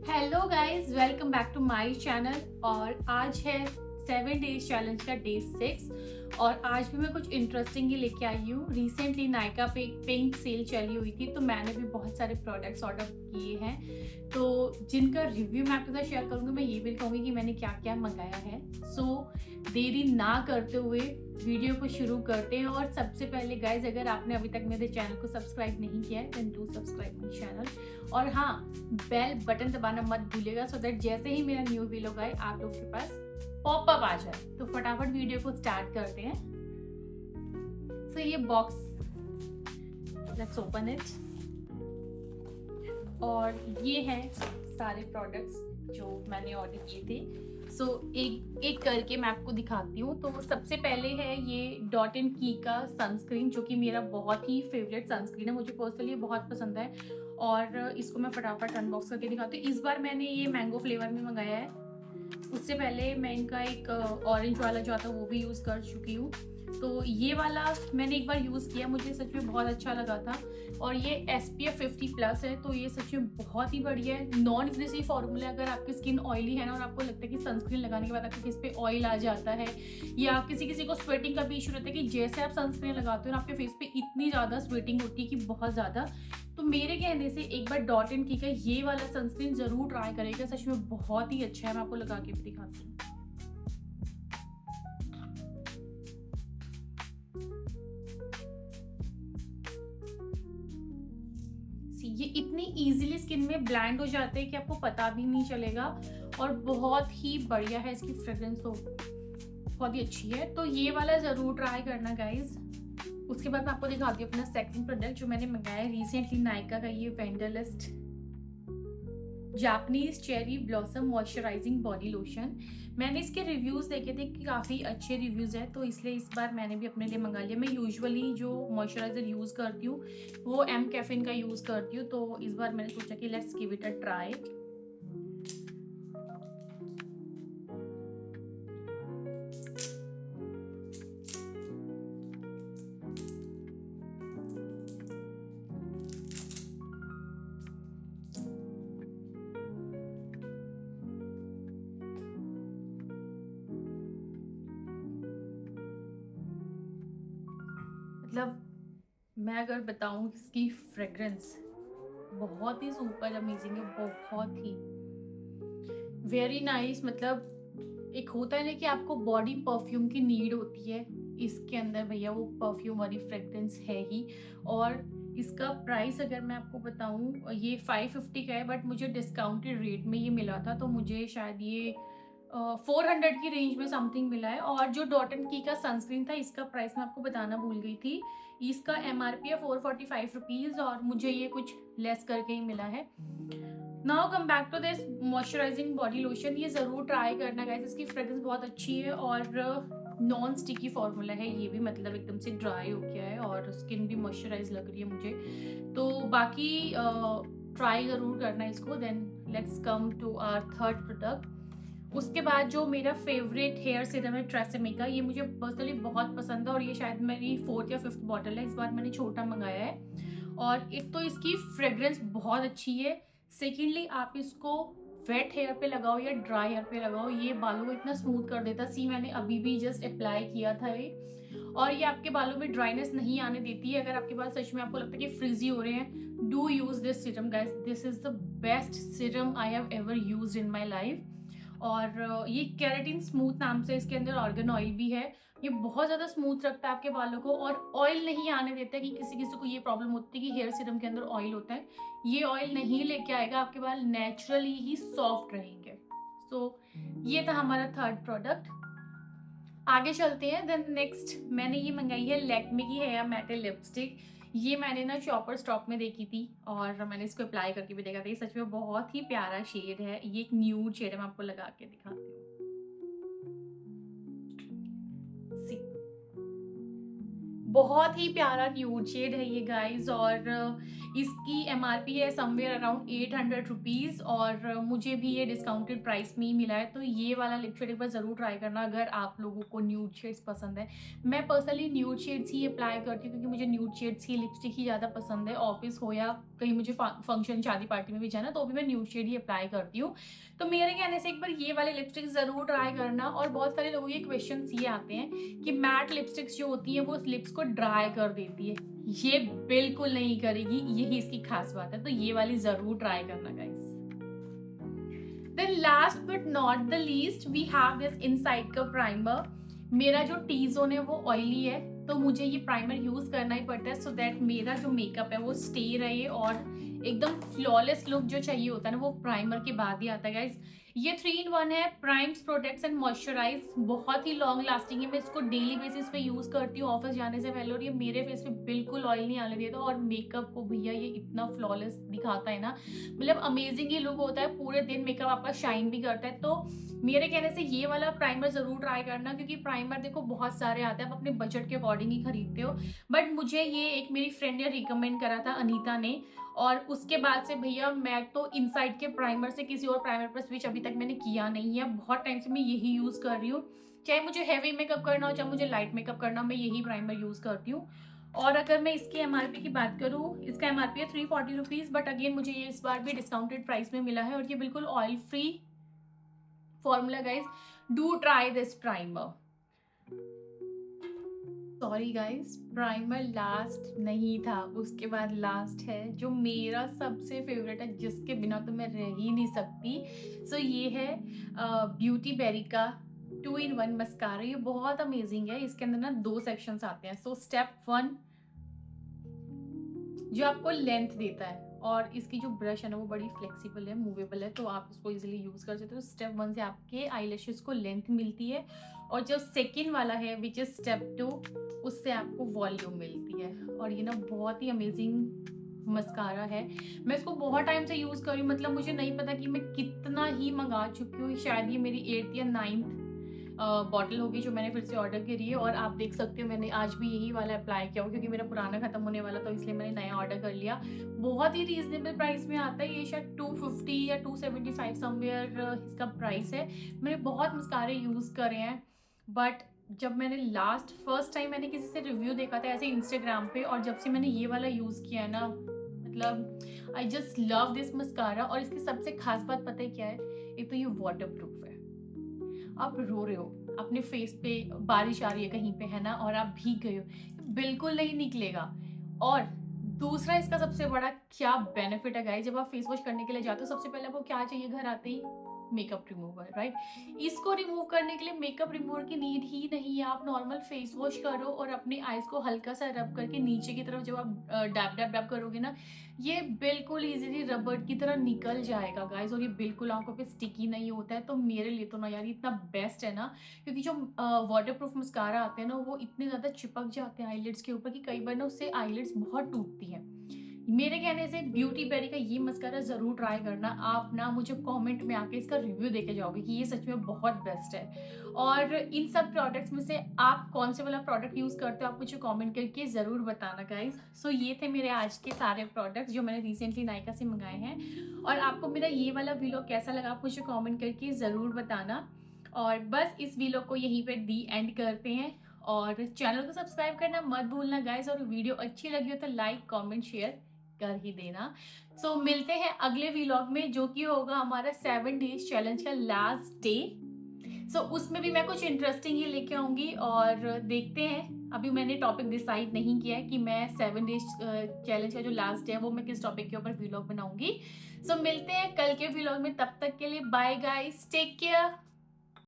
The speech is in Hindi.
Hello guys, welcome back to my channel. और आज है 7 डेज चैलेंज का डे 6 और आज भी मैं कुछ इंटरेस्टिंग ही लेके आई हूँ। रिसेंटली नायका पे पिंक सेल चली हुई थी तो मैंने भी बहुत सारे प्रोडक्ट्स ऑर्डर किए हैं, तो जिनका रिव्यू मैं आपके साथ शेयर करूँगी। मैं ये भी कहूँगी कि मैंने क्या क्या मंगाया है। सो देरी ना करते हुए वीडियो को शुरू करते हैं। और सबसे पहले गाइज, अगर आपने अभी तक मेरे चैनल को सब्सक्राइब नहीं किया है then do subscribe my channel. और हाँ, बेल बटन दबाना मत भूलिएगा सो दैट जैसे ही मेरा न्यू वीडियो आए आप लोग के पास पॉपअप आ जाए। तो फटाफट वीडियो को स्टार्ट करते हैं। सो ये बॉक्स, लेट्स ओपन इट। और ये हैं सारे प्रोडक्ट्स जो मैंने ऑर्डर किए थे। सो एक एक करके मैं आपको दिखाती हूँ। तो सबसे पहले है ये डॉट एंड की का सनस्क्रीन, जो कि मेरा बहुत ही फेवरेट सनस्क्रीन है। मुझे पर्सनली बहुत पसंद है और इसको मैं फटाफट अनबॉक्स करके दिखाती हूँ। इस बार मैंने ये मैंगो फ्लेवर में मंगाया है। उससे पहले मैं इनका एक ऑरेंज वाला जो आता है वो भी यूज़ कर चुकी हूँ। तो ये वाला मैंने एक बार यूज़ किया, मुझे सच में बहुत अच्छा लगा था। और ये SPF 50+ है, तो ये सच में बहुत ही बढ़िया है। नॉन ग्रीसी फॉर्मूला है। अगर आपकी स्किन ऑयली है ना और आपको लगता है कि सनस्क्रीन लगाने के बाद आपके फेस पे ऑयल आ जाता है, या किसी किसी को स्वेटिंग का भी इशू रहता है कि जैसे आप सनस्क्रीन लगाते हो ना आपके फेस पे इतनी ज़्यादा स्वेटिंग होती है कि बहुत ज़्यादा, तो मेरे कहने से एक बार डॉट एंड की का ये वाला सनस्क्रीन जरूर ट्राई करेगा। सच में बहुत ही अच्छा है। मैं आपको लगा के भी दिखाती हूँ। ये इतनी इजीली स्किन में ब्लेंड हो जाते हैं कि आपको पता भी नहीं चलेगा। और बहुत ही बढ़िया है, इसकी फ्रेग्रेंस तो बहुत ही अच्छी है। तो ये वाला जरूर ट्राई करना गाइज। उसके बाद मैं आपको दिखाती हूँ अपना सेकंड प्रोडक्ट जो मैंने मंगाया है रिसेंटली, नायका का ये Wanderlust Japanese cherry blossom moisturising body lotion. मैंने इसके रिव्यूज़ देखे थे कि काफ़ी अच्छे रिव्यूज़ हैं, तो इसलिए इस बार मैंने भी अपने लिए मंगा लिया। मैं यूजुअली जो मॉइस्चराइज़र यूज़ करती हूँ वो एम कैफिन का यूज़ करती हूँ, तो इस बार मैंने सोचा कि let's give it a try. मतलब मैं अगर बताऊँ इसकी फ्रेग्रेंस बहुत ही सुपर अमेजिंग है, बहुत ही वेरी नाइस। मतलब एक होता है ना कि आपको बॉडी परफ्यूम की नीड होती है, इसके अंदर भैया वो परफ्यूम वाली फ्रेग्रेंस है ही। और इसका प्राइस अगर मैं आपको बताऊं, ये 550 का है, बट मुझे डिस्काउंटेड रेट में ये मिला था, तो मुझे शायद ये 400 की रेंज में समथिंग मिला है। और जो डॉट एंड की का सनस्क्रीन था इसका प्राइस मैं आपको बताना भूल गई थी। इसका MRP है 445 रुपीज़ और मुझे ये कुछ लेस करके ही मिला है। Now come back to this moisturising body lotion. ये ज़रूर ट्राई करना गाइस, इसकी फ्रेग्रेंस बहुत अच्छी है और नॉन स्टिकी फॉर्मूला है ये भी, मतलब एकदम से ड्राई हो गया है और स्किन भी मॉइस्चराइज लग रही है मुझे। तो बाकी ट्राई ज़रूर करना इसको। Then let's come to our third product. उसके बाद जो मेरा फेवरेट हेयर सीरम है ट्रेसेमे का, ये मुझे पर्सनली बहुत पसंद है और ये शायद मेरी 4th या 5th बॉटल है। इस बार मैंने छोटा मंगाया है। और एक तो इसकी फ्रेग्रेंस बहुत अच्छी है, सेकेंडली आप इसको वेट हेयर पे लगाओ या ड्राई हेयर पे लगाओ, ये बालों को इतना स्मूथ कर देता। सी मैंने अभी भी जस्ट अप्लाई किया था ये, और ये आपके बालों में ड्राइनेस नहीं आने देती है। अगर आपके बाल सच में आपको लगता है कि फ्रिजी हो रहे हैं, do use this serum guys. This is the best serum I have ever used in my life. और ये केराटिन स्मूथ नाम से इसके अंदर ऑर्गन ऑयल भी है। ये बहुत ज़्यादा स्मूथ रखता है आपके बालों को और ऑयल नहीं आने देता है। कि किसी किसी को ये प्रॉब्लम होती है कि हेयर सीरम के अंदर ऑयल होता है, ये ऑयल नहीं लेके आएगा, आपके बाल नेचुरली ही सॉफ्ट रहेंगे। सो ये था हमारा थर्ड प्रोडक्ट। आगे चलते हैं। देन नेक्स्ट मैंने ये मंगाई है लैक्मे की हेयर मैटे लिपस्टिक। ये मैंने ना शॉपर स्टॉप में देखी थी और मैंने इसको अप्लाई करके भी देखा था। ये सच में बहुत ही प्यारा शेड है, ये एक न्यूड शेड है। मैं आपको लगा के दिखाती हूँ। See, बहुत ही प्यारा न्यूड शेड है ये गाइज। और इसकी MRP है समवेयर अराउंड 800 रुपीज़ और मुझे भी ये डिस्काउंटेड प्राइस में ही मिला है। तो ये वाला लिप शेड एक बार ज़रूर ट्राई करना अगर आप लोगों को न्यूड शेड्स पसंद है। मैं पर्सनली न्यूड शेड्स ही अप्लाई करती हूँ क्योंकि मुझे न्यूड शेड्स की लिपस्टिक ही ज़्यादा पसंद है, ऑफिस हो या कहीं मुझे फंक्शन शादी पार्टी में भी जाना तो भी मैं न्यूड शेड ही अप्लाई करती हूँ। तो मेरे कहने से एक बार ये वाले लिपस्टिक ज़रूर ट्राई करना। और बहुत सारे लोगों के क्वेश्चन ये आते हैं कि मैट लिपस्टिक्स जो होती है वो लिप्स को ड्राई कर देती है। ये बिल्कुल नहीं करेगी, यही इसकी खास बात है। तो ये वाली ज़रूर ट्राई करना guys. Then last but not the least we have this inside का प्राइमर। मेरा जो टी जोन है वो ऑयली है, तो मुझे ये प्राइमर यूज करना ही पड़ता है सो दैट मेरा जो मेकअप है वो स्टे रहे और एकदम फ्लॉलेस लुक जो चाहिए होता है ना वो प्राइमर के बाद ही आता है गाइज। ये 3 in 1 है, प्राइम्स, प्रोटेक्ट्स एंड मॉइस्चराइज, बहुत ही लॉन्ग लास्टिंग है। मैं इसको डेली बेसिस पे यूज करती हूँ ऑफिस जाने से पहले, और ये मेरे फेस पे बिल्कुल ऑयल नहीं आने देता और मेकअप को भैया ये इतना फ्लॉलेस दिखाता है ना, मतलब अमेजिंग ही लुक होता है, पूरे दिन मेकअप आपका शाइन भी करता है। तो मेरे कहने से ये वाला प्राइमर जरूर ट्राई करना, क्योंकि प्राइमर देखो बहुत सारे आते हैं, आप अपने बजट के अकॉर्डिंग ही खरीदते हो, बट मुझे ये एक मेरी फ्रेंड ने रिकमेंड करा था, अनीता ने, और उसके बाद से भैया मैं तो इनसाइड के प्राइमर से किसी और प्राइमर पर स्विच अभी तक मैंने किया नहीं है। बहुत टाइम से मैं यही यूज कर रही हूँ, चाहे मुझे हैवी मेकअप करना हो चाहे मुझे लाइट मेकअप करना हो, मैं यही प्राइमर यूज करती हूँ। और अगर मैं इसके एमआरपी की बात करूँ, इसका एमआरपी है 340 रुपीज, बट अगेन मुझे ये इस बार भी डिस्काउंटेड प्राइस में मिला है और ये बिल्कुल oil free formula guys. Do try this primer. Sorry guys, primer last नहीं था, उसके बाद लास्ट है जो मेरा सबसे फेवरेट है, जिसके बिना तो मैं रह ही नहीं सकती। सो ये है ब्यूटी बेरी का 2 in 1 मस्कारा। ये बहुत अमेजिंग है, इसके अंदर ना 2 सेक्शंस आते हैं। सो स्टेप 1 जो आपको लेंथ देता है, और इसकी जो ब्रश है ना वो बड़ी फ्लेक्सिबल है, मूवेबल है, तो आप इसको इजीली यूज कर सकते हो। स्टेप 1 से आपके आईलैशेस को लेंथ मिलती है, और जो सेकेंड वाला है विच इज स्टेप 2, उससे आपको वॉल्यूम मिलती है। और ये ना बहुत ही अमेजिंग मस्कारा है, मैं इसको बहुत टाइम से यूज कर रही हूँ, मतलब मुझे नहीं पता कि मैं कितना ही मंगा चुकी हूँ, शायद ये मेरी 8th या 9th बॉटल होगी जो मैंने फिर से ऑर्डर करी है। और आप देख सकते हो मैंने आज भी यही वाला अप्लाई किया हुआ, क्योंकि मेरा पुराना खत्म होने वाला, तो इसलिए मैंने नया ऑर्डर कर लिया। बहुत ही रीजनेबल प्राइस में आता है, ये शायद 250 या 275 समवेयर इसका प्राइस है। मैंने बहुत मस्कारे यूज करे हैं, बट जब मैंने फर्स्ट टाइम मैंने किसी से रिव्यू देखा था ऐसे इंस्टाग्राम पे, और जब से मैंने ये वाला यूज किया है ना, मतलब I just love this mascara. और इसकी सबसे खास बात पता है क्या है, एक तो ये वाटर प्रूफ है, आप रो रहे हो, अपने फेस पे बारिश आ रही है कहीं पे है ना, और आप भीग गए हो, बिल्कुल नहीं निकलेगा। और दूसरा इसका सबसे बड़ा क्या बेनिफिट है गाइस, जब आप फेस वॉश करने के लिए जाते हो सबसे पहले आपको क्या चाहिए घर आते ही, मेकअप रिमूवर, राइट। इसको रिमूव करने के लिए मेकअप रिमूवर की नीड ही नहीं है, आप नॉर्मल फेस वॉश करो और अपने आईज को हल्का सा रब करके नीचे की तरफ जब आप डैब डैब डैब करोगे ना, ये बिल्कुल इजीली रबड़ की तरह निकल जाएगा गाइस, और ये बिल्कुल आंखों पे स्टिकी नहीं होता है। तो मेरे लिए तो ना यार इतना बेस्ट है ना, क्योंकि जो वाटर प्रूफ मस्कारा आते हैं ना वो इतने ज़्यादा चिपक जाते हैं आईलिड्स के ऊपर कि कई बार ना उससे आईलिड्स बहुत टूटती हैं। मेरे कहने से ब्यूटी बेरी का ये मस्कारा जरूर ट्राई करना, आप ना मुझे कमेंट में आके इसका रिव्यू देके जाओगे कि ये सच में बहुत बेस्ट है। और इन सब प्रोडक्ट्स में से आप कौन से वाला प्रोडक्ट यूज करते हो आप मुझे कमेंट करके जरूर बताना गाइज। सो ये थे मेरे आज के सारे प्रोडक्ट्स जो मैंने रिसेंटली नायका से मंगाए हैं, और आपको मेरा ये वाला वीडियो कैसा लगा आप मुझे कॉमेंट करके जरूर बताना। और बस इस वीडियो को यहीं पर दी एंड करते हैं, और चैनल को सब्सक्राइब करना मत भूलना गाइज, और वीडियो अच्छी लगी हो तो लाइक कमेंट शेयर कर ही देना। सो मिलते हैं अगले व्लॉग में, जो कि होगा हमारा 7 डेज चैलेंज का लास्ट डे। सो उसमें भी मैं कुछ इंटरेस्टिंग ही लेके आऊंगी, और देखते हैं, अभी मैंने टॉपिक डिसाइड नहीं किया है कि मैं 7 डेज चैलेंज का जो लास्ट डे है वो मैं किस टॉपिक के ऊपर व्लॉग बनाऊंगी। सो मिलते हैं कल के व्लॉग में, तब तक के लिए बाय गाइस, टेक केयर।